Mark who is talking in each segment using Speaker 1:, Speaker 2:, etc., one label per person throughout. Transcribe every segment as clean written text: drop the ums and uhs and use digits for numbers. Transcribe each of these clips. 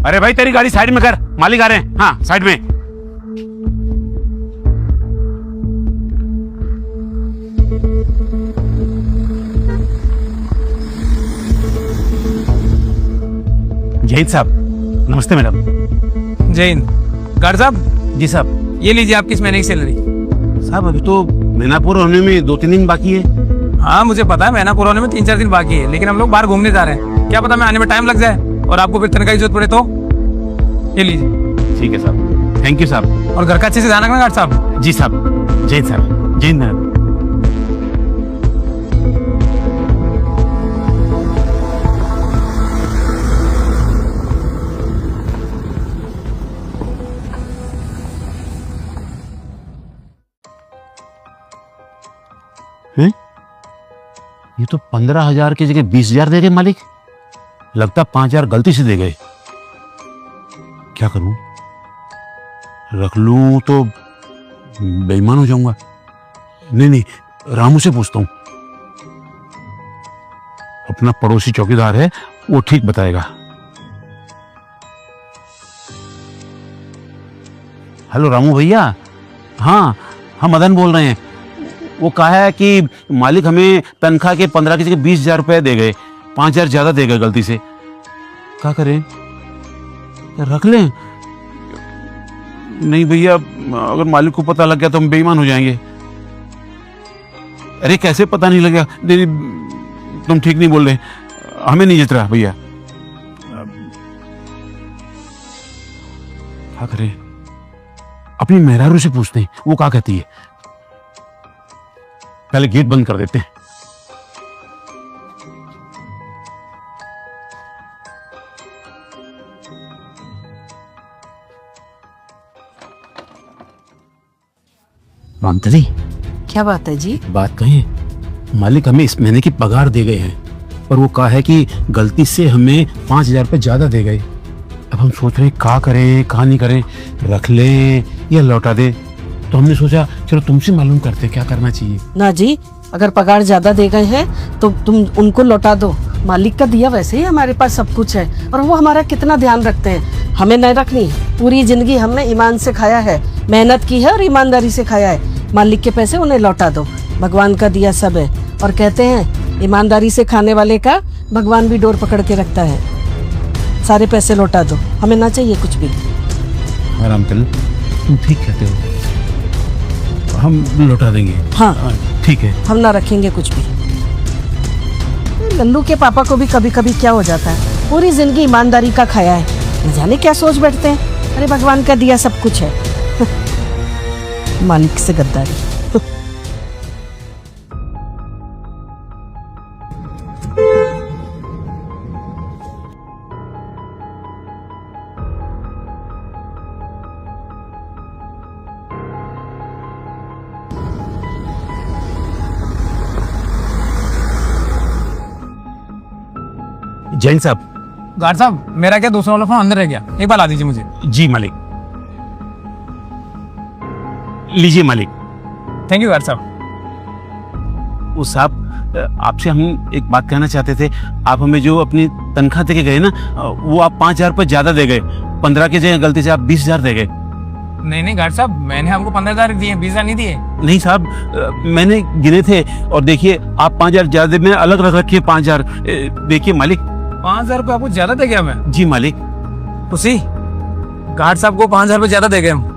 Speaker 1: अरे भाई तेरी गाड़ी साइड में कर, मालिक आ रहे हैं। हाँ साइड में। जैन साहब नमस्ते। मैडम
Speaker 2: जैन गार्ड साहब।
Speaker 1: जी साहब।
Speaker 2: ये लीजिए आपकी इस महीने की सैलरी।
Speaker 1: साहब अभी तो महीना पूरा होने में 2-3 दिन बाकी है।
Speaker 2: हाँ मुझे पता है, महीना पूरा होने में 3-4 दिन बाकी है, लेकिन हम लोग बाहर घूमने जा रहे हैं। क्या पता मैं आने में टाइम लग जाए और आपको फिर तनख्वाह की जरूरत पड़े तो। ये लीजिए।
Speaker 1: ठीक है साहब, थैंक यू साहब।
Speaker 2: और घर का अच्छे से ध्यान रखना गार्ड साहब।
Speaker 1: जी साहब। जैन साहब। जैन मैडम। हैं? ये तो 15,000 की जगह 20,000 दे गए मालिक। लगता 5,000 गलती से दे गए। क्या करूं? रख लूं तो बेईमान हो जाऊंगा। नहीं, रामू से पूछता हूं। अपना पड़ोसी चौकीदार है, वो ठीक बताएगा। हेलो रामू भैया। हाँ मदन बोल रहे हैं। वो कहा है कि मालिक हमें तनख्वाह के 15 की जगह 20,000 रुपए दे गए, 5,000 ज्यादा दे गए गलती से। क्या करें? रख लें? नहीं भैया, अगर मालिक को पता लग गया तो हम बेईमान हो जाएंगे। अरे कैसे पता नहीं लगा? तुम ठीक नहीं बोल रहे, हमें नहीं जित रहा भैया। क्या करें? अपनी मेहरारू से पूछते हैं, वो क्या कहती है। पहले गेट बंद कर देते हैं। रामतली,
Speaker 3: क्या बात है जी?
Speaker 1: बात कहें, मालिक हमें इस महीने की पगार दे गए हैं, पर वो कहा है कि गलती से हमें 5,000 रुपए ज्यादा दे गए। अब हम सोच रहे कहा करें कहा नहीं करें, रख लें या लौटा दे। तो हमने सोचा चलो तुमसे मालूम करते क्या करना चाहिए।
Speaker 3: ना जी, अगर पगार ज्यादा दे गए हैं तो तुम उनको लौटा दो। मालिक का दिया वैसे ही हमारे पास सब कुछ है, और वो हमारा कितना ध्यान रखते हैं। हमें नहीं रखनी। पूरी जिंदगी हमने ईमान से खाया है, मेहनत की है और ईमानदारी से खाया है। मालिक के पैसे उन्हें लौटा दो। भगवान का दिया सब है, और कहते हैं ईमानदारी से खाने वाले का भगवान भी डोर पकड़ के रखता है। सारे पैसे लौटा दो, हमें ना चाहिए कुछ भी।
Speaker 1: रामतल, तुम ठीक कहते हो, हम लौटा देंगे।
Speaker 3: हाँ
Speaker 1: ठीक है।
Speaker 3: हम ना रखेंगे कुछ भी। लल्लू के पापा को भी कभी कभी क्या हो जाता है, पूरी जिंदगी ईमानदारी का खाया है, न जाने क्या सोच बैठते हैं। अरे भगवान का दिया सब कुछ है। मालिक से गद्दारी।
Speaker 1: जैन साहब।
Speaker 2: गार्ड साहब, मेरा क्या दूसरा वाला फोन अंदर रह गया, एक बार ला दीजिए मुझे।
Speaker 1: जी मालिक। लीजिए मालिक।
Speaker 2: थैंक यू गार्ड साहब।
Speaker 1: वो साहब, आपसे हम एक बात कहना चाहते थे। आप हमें जो अपनी तनख्वाह दे के गए ना, वो आप 5,000 रुपये ज्यादा दे गए। 15 की जगह गलती से आप 20,000 दे गए।
Speaker 2: नहीं गार्ड साहब, मैंने हमको 15,000 दिए, 20,000 नहीं दिए।
Speaker 1: नहीं साहब, मैंने गिने थे और देखिए आप 5,000 ज्यादा में अलग रख रखिए 5,000। देखिए मालिक।
Speaker 2: 5,000 रुपये आपको ज्यादा दे गया मैं?
Speaker 1: जी मालिक।
Speaker 2: उसी गार्ड साहब को 5,000 रुपये ज्यादा दे गए हम।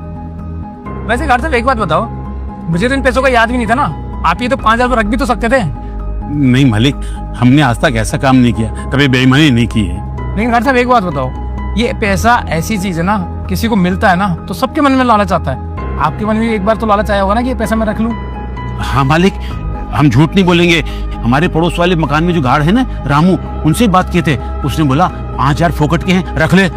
Speaker 2: वैसे गार्ड साहब एक बात बताओ, मुझे तो इन पैसों का याद भी नहीं था ना। आप ये तो 5,000 रुपये रख भी तो सकते थे।
Speaker 1: नहीं मालिक, हमने आज तक ऐसा काम नहीं किया, कभी बेईमानी नहीं की है।
Speaker 2: लेकिन गार्ड साहब एक बात बताओ, ये पैसा ऐसी चीज है ना, किसी को मिलता है ना तो सबके मन में लालच आता है। आपके मन में एक बार तो लालच आया होगा ना कि ये पैसा मैं रख लूं।
Speaker 1: हाँ मालिक, हम झूठ नहीं बोलेंगे। हमारे पड़ोस वाले मकान में जो गार्ड है ना, रामू, उनसे बात किए थे। उसने बोला 5,000 फोकट के हैं, रख ले।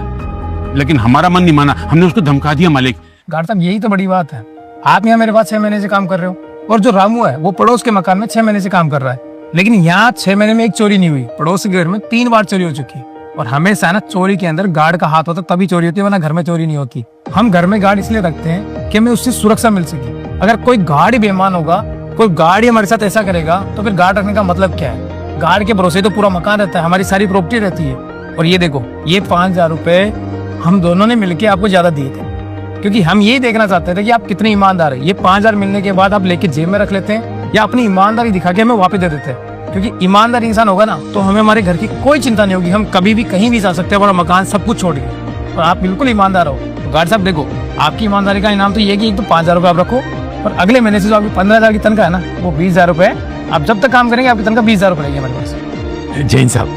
Speaker 1: लेकिन हमारा मन नहीं माना, हमने उसको धमका दिया मालिक।
Speaker 2: गार्ड साहब यही तो बड़ी बात है, आप यहाँ मेरे पास 6 महीने से काम कर रहे हो, और जो रामू है वो पड़ोस के मकान में 6 महीने से काम कर रहा है। लेकिन यहाँ 6 महीने में एक चोरी नहीं हुई। पड़ोस के घर में 3 बार चोरी हो चुकी है। और हमेशा ना चोरी के अंदर गार्ड का हाथ होता तभी चोरी होती है, वरना घर में चोरी नहीं होती। हम घर में गार्ड इसलिए रखते हैं कि हमें उससे सुरक्षा मिल सके। अगर कोई गार्ड ही बेईमान होगा, कोई गार्ड ही हमारे साथ ऐसा करेगा, तो फिर गार्ड रखने का मतलब क्या है? गार्ड के भरोसे तो पूरा मकान रहता है, हमारी सारी प्रॉपर्टी रहती है। और ये देखो, ये 5,000 रुपए हम दोनों ने मिलके आपको ज्यादा दिए थे, क्योंकि हम यही देखना चाहते थे कि आप कितने ईमानदार है। ये 5,000 मिलने के बाद आप लेके जेब में रख लेते हैं या अपनी ईमानदारी दिखा के हमें वापस दे देते हैं। क्योंकि ईमानदार इंसान होगा ना तो हमें हमारे घर की कोई चिंता नहीं होगी, हम कभी भी कहीं भी जा सकते हैं, हमारा मकान सब कुछ छोड़ के। और आप बिल्कुल ईमानदार हो। तो गार्ड साहब देखो, आपकी ईमानदारी का इनाम तो ये है कि एक तो 5,000 रुपये आप रखो, और अगले महीने से जो आपकी 15,000 की तनख्वाह है ना, वो 20,000 रुपये है। आप जब तक काम करेंगे आपकी तनख्वाह 20,000 रुपये रहेगी हमारे पास।
Speaker 1: जैन साहब,